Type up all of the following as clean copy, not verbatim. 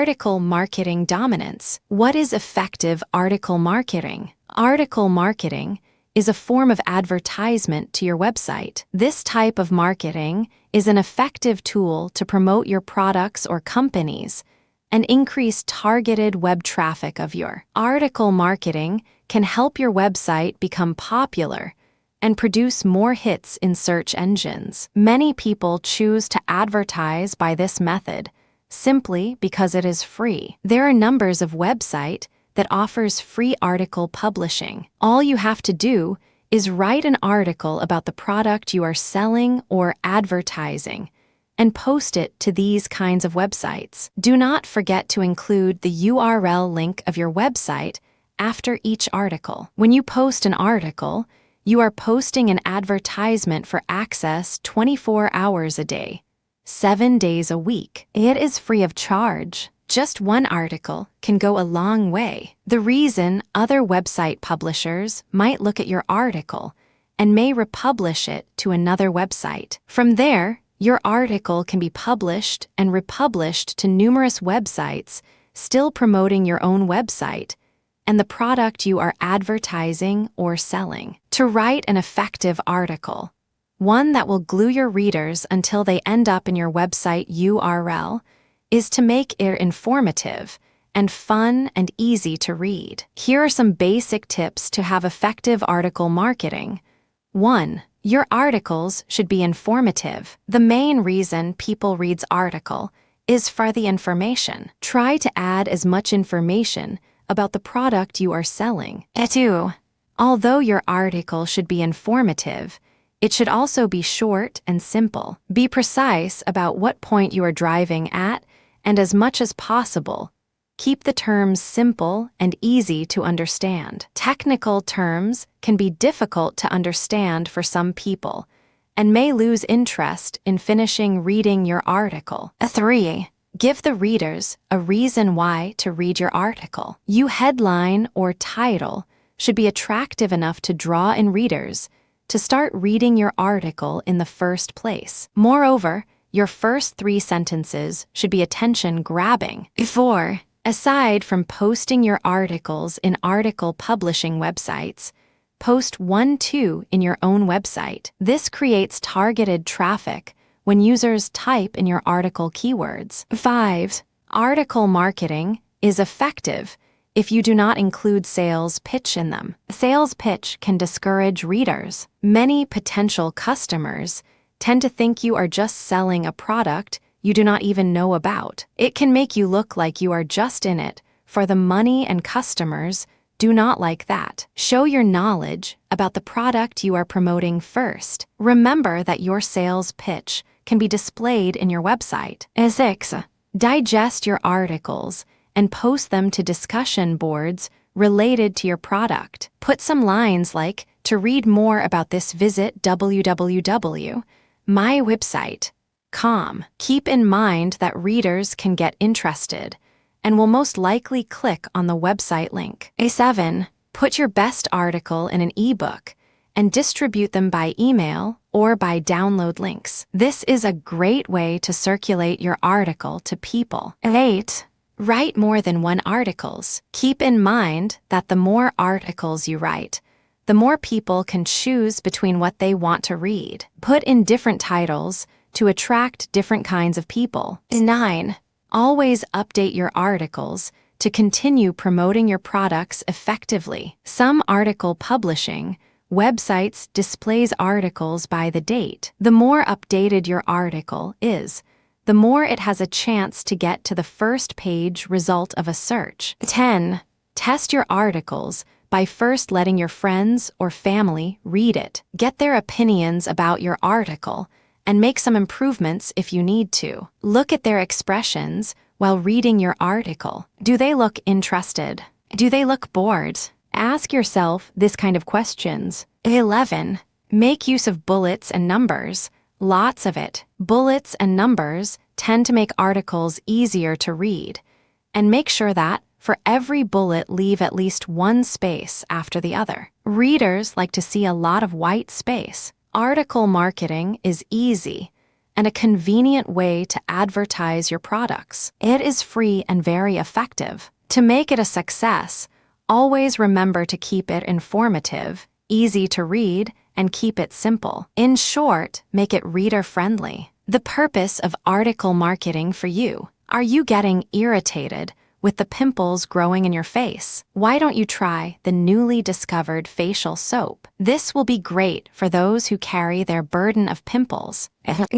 Article marketing dominance. What is effective article marketing? Article marketing is a form of advertisement to your website. This type of marketing is an effective tool to promote your products or companies and increase targeted web traffic of your. Article marketing can help your website become popular and produce more hits in search engines. Many people choose to advertise by this method simply because it is free. There are numbers of websites that offers free article publishing. All you have to do is write an article about the product you are selling or advertising and post it to these kinds of websites. Do not forget to include the URL link of your website after each article. When you post an article, you are posting an advertisement for access 24 hours a day, 7 days a week. It is free of charge. Just one article can go a long way. The reason other website publishers might look at your article and may republish it to another website. From there, your article can be published and republished to numerous websites, still promoting your own website and the product you are advertising or selling. To write an effective article, one that will glue your readers until they end up in your website URL, is to make it informative and fun and easy to read. Here are some basic tips to have effective article marketing. 1. Your articles should be informative. The main reason people read article is for the information. Try to add as much information about the product you are selling. 2. Although your article should be informative, it should also be short and simple. Be precise about what point you are driving at, and as much as possible, keep the terms simple and easy to understand. Technical terms can be difficult to understand for some people and may lose interest in finishing reading your article. 3. Give the readers a reason why to read your article. Your headline or title should be attractive enough to draw in readers to start reading your article in the first place. Moreover, your first 3 sentences should be attention-grabbing. 4. Aside from posting your articles in article publishing websites, post 1-2 in your own website. This creates targeted traffic when users type in your article keywords. 5. Article marketing is effective if you do not include sales pitch in them. Sales pitch can discourage readers. Many potential customers tend to think you are just selling a product you do not even know about. It can make you look like you are just in it for the money, and customers do not like that. Show your knowledge about the product you are promoting first. Remember that your sales pitch can be displayed in your website. 6. Digest your articles and post them to discussion boards related to your product. Put some lines like, "To read more about this, visit www.mywebsite.com." Keep in mind that readers can get interested and will most likely click on the website link. 7. Put your best article in an ebook and distribute them by email or by download links. This is a great way to circulate your article to people. 8. Write more than one articles. Keep in mind that the more articles you write, the more people can choose between what they want to read. Put in different titles to attract different kinds of people. 9. Always update your articles to continue promoting your products effectively. Some article publishing websites displays articles by the date. The more updated your article is, the more it has a chance to get to the first page result of a search. 10. Test your articles by first letting your friends or family read it. Get their opinions about your article and make some improvements if you need to. Look at their expressions while reading your article. Do they look interested? Do they look bored? Ask yourself this kind of questions. 11. Make use of bullets and numbers. Lots of it. Bullets and numbers tend to make articles easier to read. And make sure that, for every bullet, leave at least one space after the other. Readers like to see a lot of white space. Article marketing is easy, and a convenient way to advertise your products. It is free and very effective. To make it a success, always remember to keep it informative, easy to read, and keep it simple. In short, make it reader-friendly. The purpose of article marketing for you. Are you getting irritated with the pimples growing in your face? Why don't you try the newly discovered facial soap? This will be great for those who carry their burden of pimples.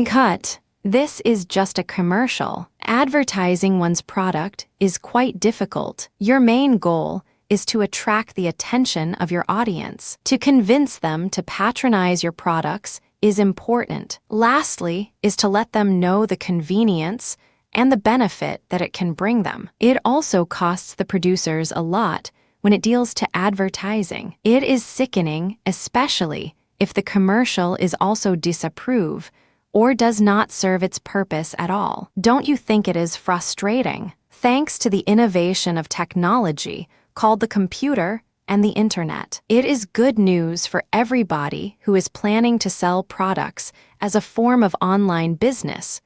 Cut. This is just a commercial. Advertising one's product is quite difficult. Your main goal is to attract the attention of your audience. To convince them to patronize your products is important. Lastly, is to let them know the convenience and the benefit that it can bring them. It also costs the producers a lot when it deals to advertising. It is sickening, especially if the commercial is also disapproved or does not serve its purpose at all. Don't you think it is frustrating? Thanks to the innovation of technology called the computer and the internet, it is good news for everybody who is planning to sell products as a form of online business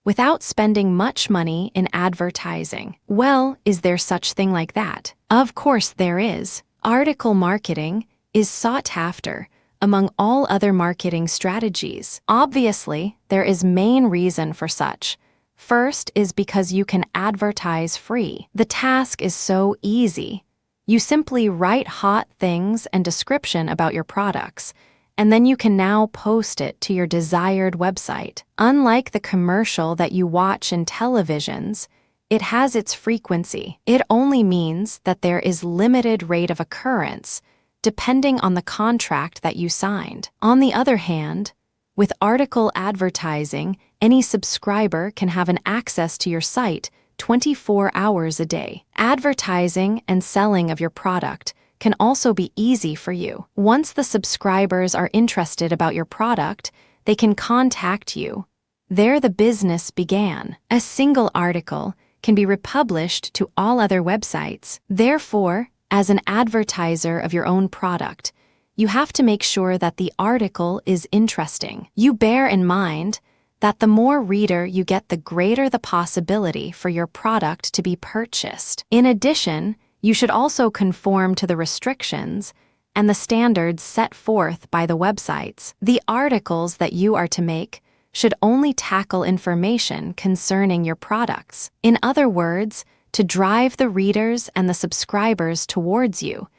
without spending much money in advertising. Well, is there such thing like that? Of course there is. Article marketing is sought after among all other marketing strategies. Obviously, there is main reason for such. First is because you can advertise free. The task is so easy. You simply write hot things and description about your products, and then you can now post it to your desired website. Unlike the commercial that you watch in televisions, it has its frequency. It only means that there is limited rate of occurrence, depending on the contract that you signed. On the other hand, with article advertising, any subscriber can have an access to your site 24 hours a day. Advertising and selling of your product can also be easy for you. Once the subscribers are interested about your product, they can contact you. There the business began. A single article can be republished to all other websites. Therefore, as an advertiser of your own product, you have to make sure that the article is interesting. You bear in mind that the more reader you get, the greater the possibility for your product to be purchased. In addition, you should also conform to the restrictions and the standards set forth by the websites. The articles that you are to make should only tackle information concerning your products. In other words, to drive the readers and the subscribers towards you,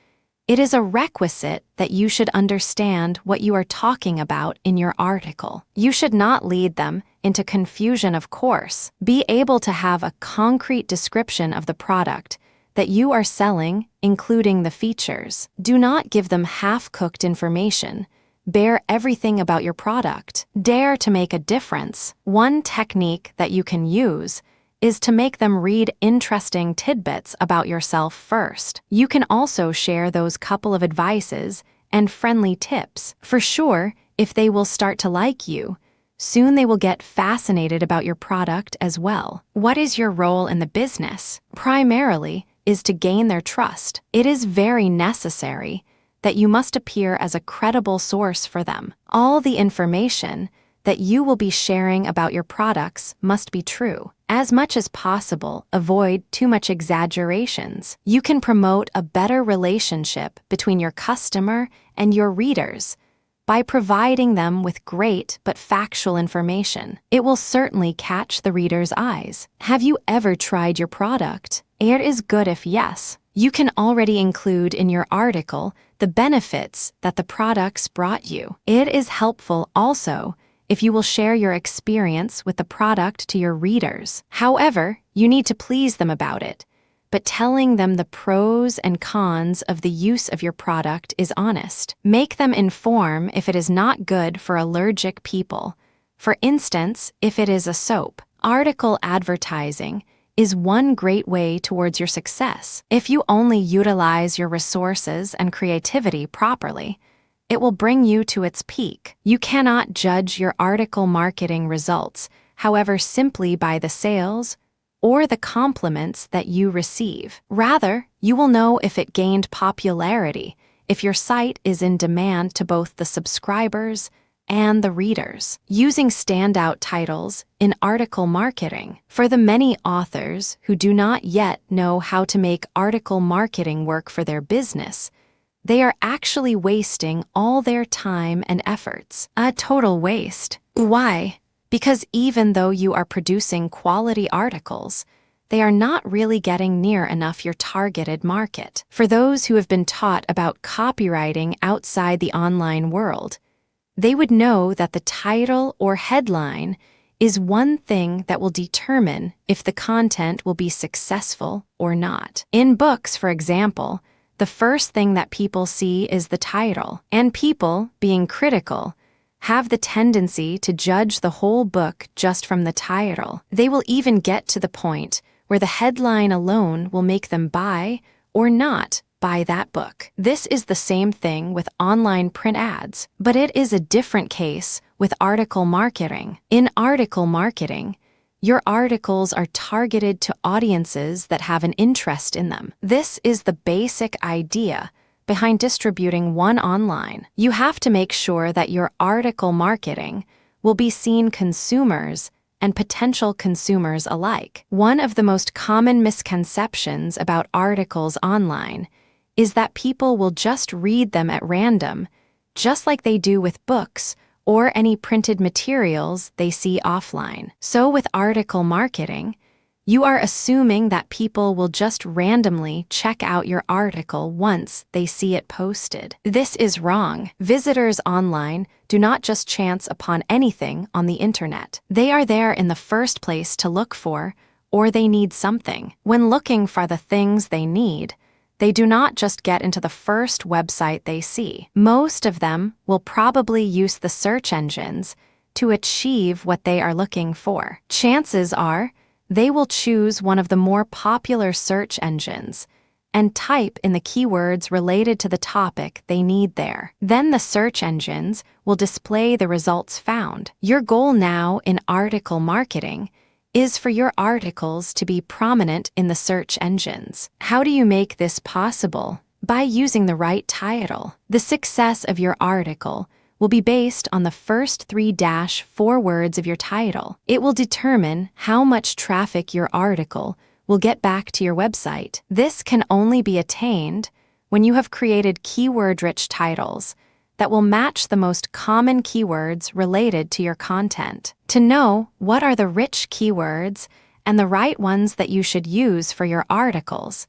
it is a requisite that you should understand what you are talking about in your article. You should not lead them into confusion, of course. Be able to have a concrete description of the product that you are selling, including the features. Do not give them half-cooked information. Bear everything about your product. Dare to make a difference. One technique that you can use is to make them read interesting tidbits about yourself first. You can also share those couple of advices and friendly tips. For sure, if they will start to like you, soon they will get fascinated about your product as well. What is your role in the business? Primarily is to gain their trust. It is very necessary that you must appear as a credible source for them. All the information that you will be sharing about your products must be true. As much as possible, avoid too much exaggerations. You can promote a better relationship between your customer and your readers by providing them with great but factual information. It will certainly catch the reader's eyes. Have you ever tried your product? It is good if yes. You can already include in your article the benefits that the products brought you. It is helpful also if you will share your experience with the product to your readers. However, you need to please them about it, but telling them the pros and cons of the use of your product is honest. Make them inform if it is not good for allergic people. For instance, if it is a soap. Article advertising is one great way towards your success. If you only utilize your resources and creativity properly, it will bring you to its peak. You cannot judge your article marketing results, however, simply by the sales or the compliments that you receive. Rather, you will know if it gained popularity, if your site is in demand to both the subscribers and the readers. Using standout titles in article marketing. For the many authors who do not yet know how to make article marketing work for their business, they are actually wasting all their time and efforts. A total waste. Why? Because even though you are producing quality articles, they are not really getting near enough your targeted market. For those who have been taught about copywriting outside the online world, they would know that the title or headline is one thing that will determine if the content will be successful or not. In books, for example, the first thing that people see is the title, and people, being critical, have the tendency to judge the whole book just from the title. They will even get to the point where the headline alone will make them buy or not buy that book. This is the same thing with online print ads, but it is a different case with article marketing. In article marketing, your articles are targeted to audiences that have an interest in them. This is the basic idea behind distributing one online. You have to make sure that your article marketing will be seen consumers and potential consumers alike. One of the most common misconceptions about articles online is that people will just read them at random, just like they do with books or any printed materials they see offline. So with article marketing, you are assuming that people will just randomly check out your article once they see it posted. This is wrong. Visitors online do not just chance upon anything on the internet. They are there in the first place to look for, or they need something. When looking for the things they need, they do not just get into the first website they see. Most of them will probably use the search engines to achieve what they are looking for. Chances are they will choose one of the more popular search engines and type in the keywords related to the topic they need there. Then the search engines will display the results found. Your goal now in article marketing is for your articles to be prominent in the search engines. How do you make this possible? By using the right title. The success of your article will be based on the first 3-4 words of your title. It will determine how much traffic your article will get back to your website. This can only be attained when you have created keyword-rich titles that will match the most common keywords related to your content. To know what are the rich keywords and the right ones that you should use for your articles,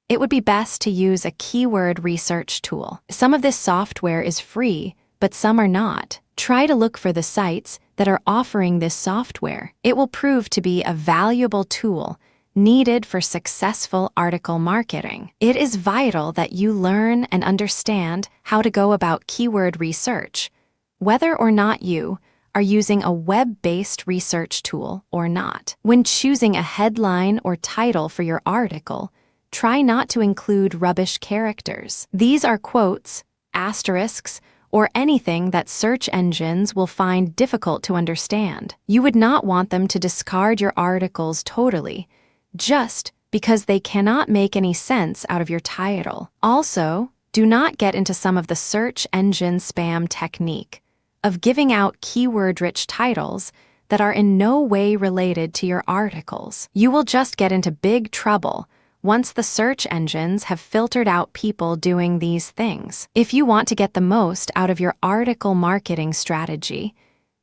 it would be best to use a keyword research tool. Some of this software is free, but some are not. Try to look for the sites that are offering this software. It will prove to be a valuable tool needed for successful article marketing. It is vital that you learn and understand how to go about keyword research, whether or not you are using a web-based research tool or not. When choosing a headline or title for your article, try not to include rubbish characters. These are quotes, asterisks, or anything that search engines will find difficult to understand. You would not want them to discard your articles totally, just because they cannot make any sense out of your title. Also, do not get into some of the search engine spam technique of giving out keyword-rich titles that are in no way related to your articles. You will just get into big trouble once the search engines have filtered out people doing these things. If you want to get the most out of your article marketing strategy,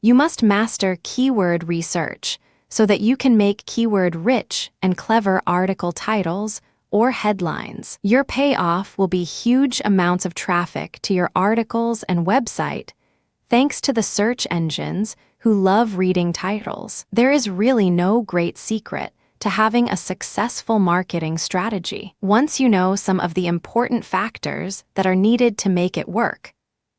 you must master keyword research so that you can make keyword-rich and clever article titles or headlines. Your payoff will be huge amounts of traffic to your articles and website, thanks to the search engines who love reading titles. There is really no great secret to having a successful marketing strategy. Once you know some of the important factors that are needed to make it work,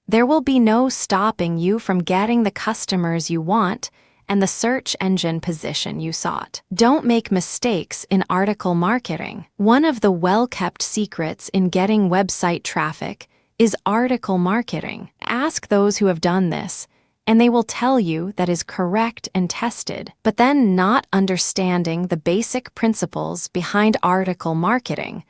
there will be no stopping you from getting the customers you want and the search engine position you sought. Don't make mistakes in article marketing. One of the well-kept secrets in getting website traffic is article marketing. Ask those who have done this, and they will tell you that is correct and tested. But then not understanding the basic principles behind article marketing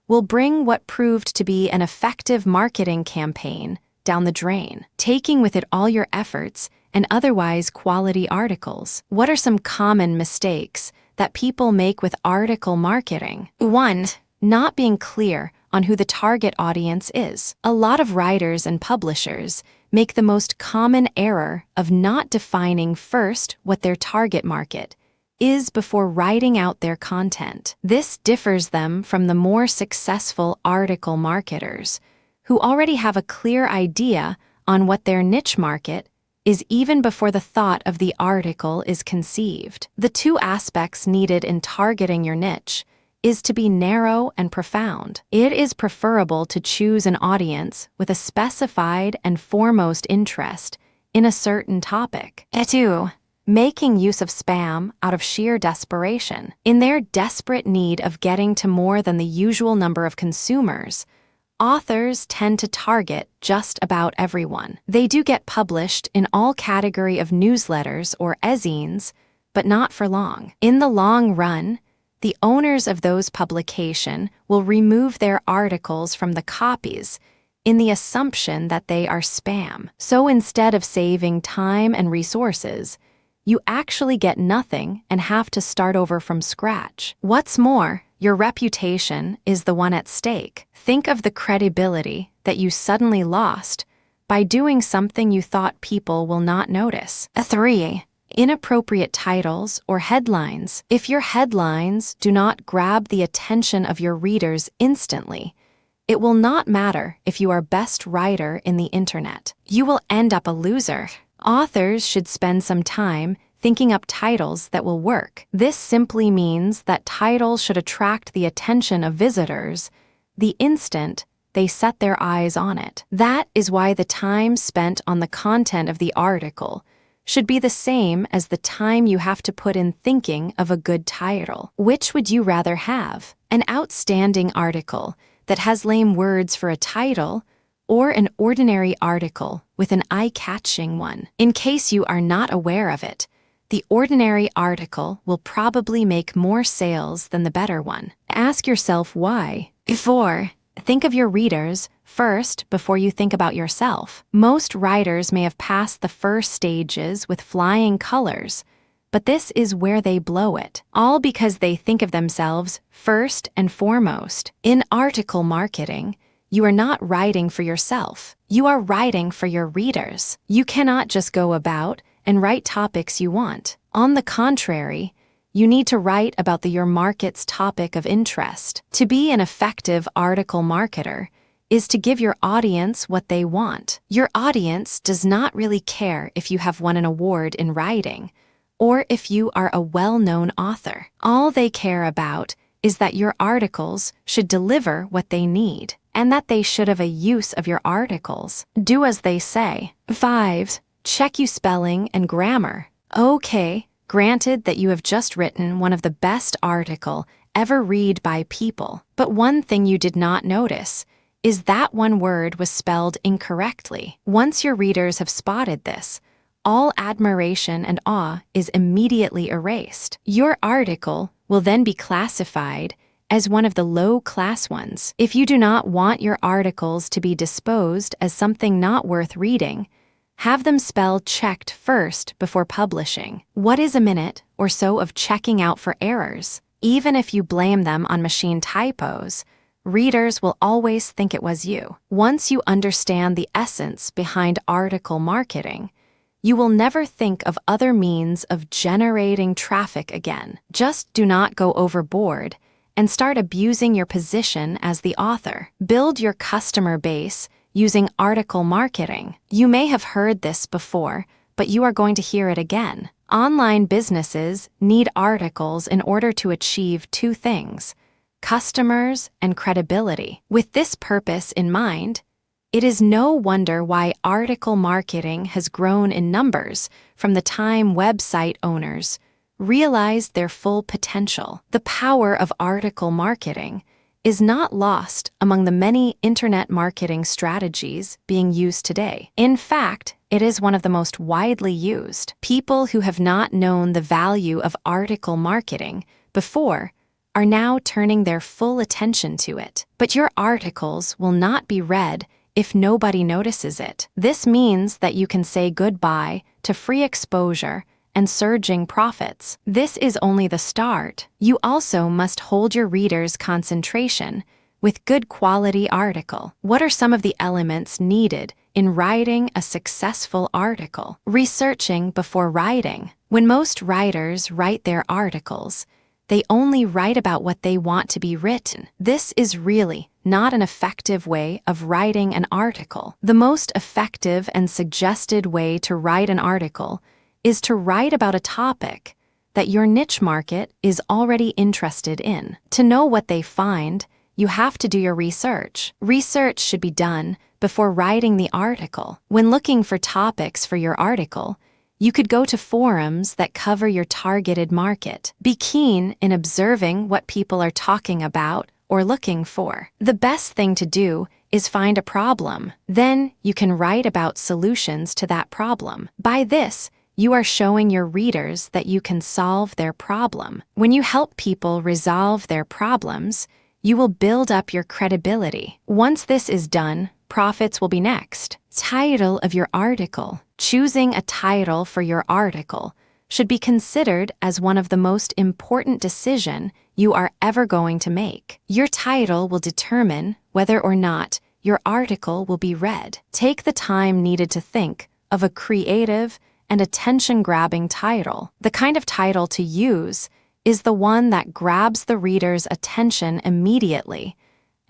will bring what proved to be an effective marketing campaign down the drain, taking with it all your efforts and otherwise quality articles. What are some common mistakes that people make with article marketing? 1. Not being clear on who the target audience is. A lot of writers and publishers make the most common error of not defining first what their target market is before writing out their content. This differs them from the more successful article marketers, who already have a clear idea on what their niche market is even before the thought of the article is conceived. The two aspects needed in targeting your niche is to be narrow and profound. It is preferable to choose an audience with a specified and foremost interest in a certain topic. 2. Making use of spam out of sheer desperation. In their desperate need of getting to more than the usual number of consumers, authors tend to target just about everyone. They do get published in all category of newsletters or e-zines, but not for long. In the long run, the owners of those publications will remove their articles from the copies in the assumption that they are spam. So instead of saving time and resources, you actually get nothing and have to start over from scratch. What's more, your reputation is the one at stake. Think of the credibility that you suddenly lost by doing something you thought people will not notice. 3. Inappropriate titles or headlines. If your headlines do not grab the attention of your readers instantly, it will not matter if you are best writer in the internet. You will end up a loser. Authors should spend some time thinking up titles that will work. This simply means that titles should attract the attention of visitors the instant they set their eyes on it. That is why the time spent on the content of the article should be the same as the time you have to put in thinking of a good title. Which would you rather have? An outstanding article that has lame words for a title, or an ordinary article with an eye-catching one? In case you are not aware of it, the ordinary article will probably make more sales than the better one. Ask yourself why. 4. Think of your readers first before you think about yourself. Most writers may have passed the first stages with flying colors, but this is where they blow it, all because they think of themselves first and foremost. In article marketing, you are not writing for yourself. You are writing for your readers. You cannot just go about and write topics you want. On the contrary, you need to write about your market's topic of interest. To be an effective article marketer is to give your audience what they want. Your audience does not really care if you have won an award in writing or if you are a well-known author. All they care about is that your articles should deliver what they need and that they should have a use of your articles. Do as they say. 5. Check your spelling and grammar. Okay, granted that you have just written one of the best article ever read by people, but one thing you did not notice is that one word was spelled incorrectly. Once your readers have spotted this, all admiration and awe is immediately erased. Your article will then be classified as one of the low-class ones. If you do not want your articles to be disposed as something not worth reading, have them spell checked first before publishing. What is a minute or so of checking out for errors? Even if you blame them on machine typos, readers will always think it was you. Once you understand the essence behind article marketing, you will never think of other means of generating traffic again. Just do not go overboard and start abusing your position as the author. Build your customer base using article marketing. You may have heard this before, but you are going to hear it again. Online businesses need articles in order to achieve two things: customers and credibility. With this purpose in mind, it is no wonder why article marketing has grown in numbers from the time website owners realized their full potential. The power of article marketing is not lost among the many internet marketing strategies being used today. In fact, it is one of the most widely used. People who have not known the value of article marketing before are now turning their full attention to it. But your articles will not be read if nobody notices it. This means that you can say goodbye to free exposure and surging profits. This is only the start. You also must hold your readers' concentration with good quality article. What are some of the elements needed in writing a successful article? Researching before writing. When most writers write their articles, they only write about what they want to be written. This is really not an effective way of writing an article. The most effective and suggested way to write an article is to write about a topic that your niche market is already interested in. To know what they find, you have to do your research. Research should be done before writing the article. When looking for topics for your article, you could go to forums that cover your targeted market. Be keen in observing what people are talking about or looking for. The best thing to do is find a problem. Then you can write about solutions to that problem. By this, you are showing your readers that you can solve their problem. When you help people resolve their problems, you will build up your credibility. Once this is done, profits will be next. Title of your article. Choosing a title for your article should be considered as one of the most important decisions you are ever going to make. Your title will determine whether or not your article will be read. Take the time needed to think of a creative and attention-grabbing title. The kind of title to use is the one that grabs the reader's attention immediately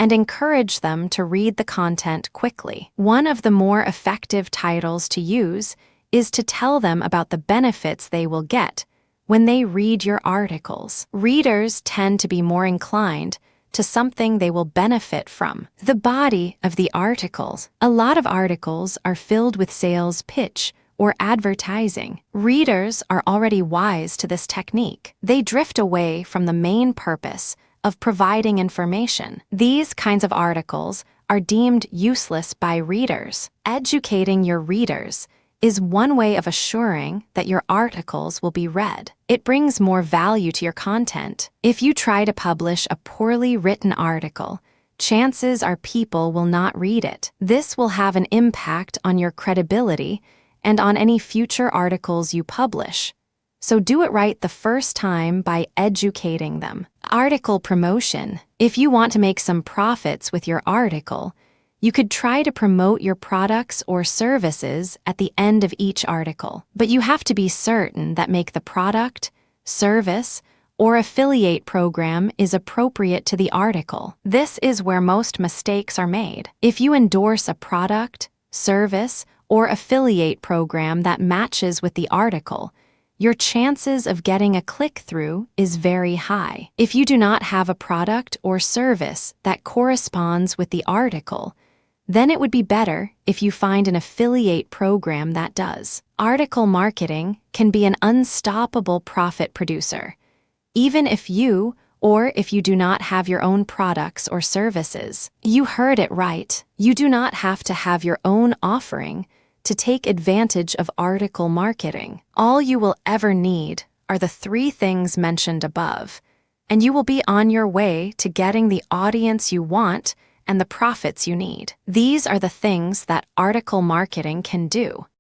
and encourage them to read the content quickly. One of the more effective titles to use is to tell them about the benefits they will get when they read your articles. Readers tend to be more inclined to something they will benefit from. The body of the articles. A lot of articles are filled with sales pitch or advertising. Readers are already wise to this technique. They drift away from the main purpose of providing information. These kinds of articles are deemed useless by readers. Educating your readers is one way of assuring that your articles will be read. It brings more value to your content. If you try to publish a poorly written article, chances are people will not read it. This will have an impact on your credibility and on any future articles you publish. So do it right the first time by educating them. Article promotion. If you want to make some profits with your article, you could try to promote your products or services at the end of each article. But you have to be certain that make the product, service, or affiliate program is appropriate to the article. This is where most mistakes are made. If you endorse a product, service, or affiliate program that matches with the article, your chances of getting a click-through is very high. If you do not have a product or service that corresponds with the article, then it would be better if you find an affiliate program that does. Article marketing can be an unstoppable profit producer, even if you do not have your own products or services. You heard it right. You do not have to have your own offering to take advantage of article marketing. All you will ever need are the 3 things mentioned above, and you will be on your way to getting the audience you want and the profits you need. These are the things that article marketing can do.